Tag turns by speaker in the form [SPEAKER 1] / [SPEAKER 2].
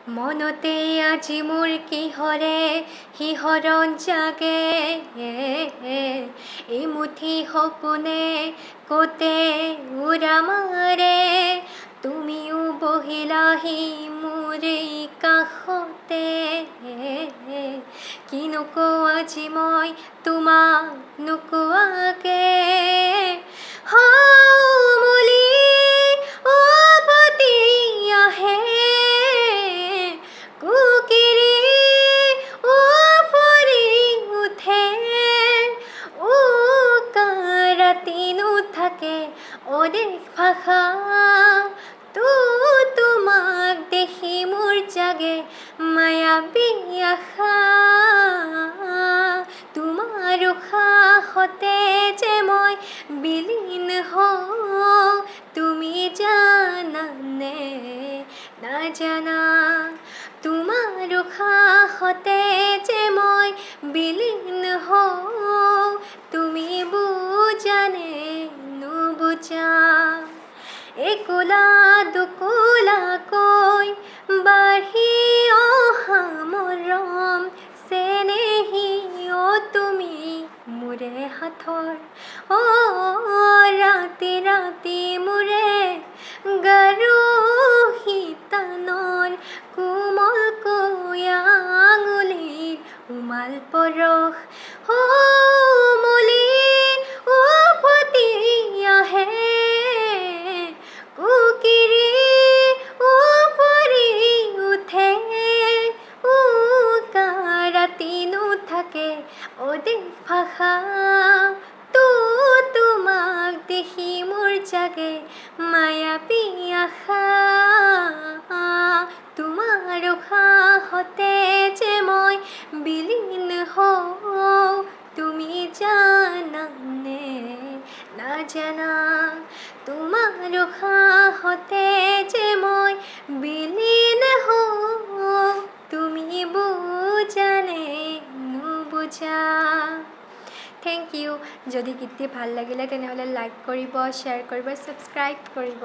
[SPEAKER 1] মনতে আজি মোৰ কিহৰে শিহৰণ জাগে এমুঠি সপোনে কতে উৰা মাৰে তুমিও বহিলাহি মোৰ এই কাষতে কি নকওঁ আজি মই তোমাক নোকোৱাকে অদেশ ভাষা তোমাক দেখি মোৰ জাগে মায়াবী আশা তোমাৰ উশাহতে যে মই বিলীন হওঁ তুমি জানানে নাজানা তোমাৰ উশাহতে যে মই বিলীন হওঁ তুমি বুজানে নুবুজা একোলা দুকোলাকৈ বাঢ়ি অহা মৰম চেনেহী তুমি মোৰে হাতৰ ৰাতি ৰাতি মোৰে গাৰো তানৰ কোমলকৈ আঙুলিৰ উমাল পৰশ অদেশ ভাষা তোমাক দেখি মোৰ জাগে মায়াবী আশা তোমাৰ উশাহতে যে মই বিলীন হওঁ তুমি জানানে নাজানা তোমাৰ উশাহতে যে মই বিলীন হওঁ তুমি বুজানে নুবুজা থেংক ইউ যদি গীতটি ভাল লাগিলে তেনেহ'লে লাইক কৰিব শ্বেয়াৰ কৰিব ছাবস্ক্ৰাইব কৰিব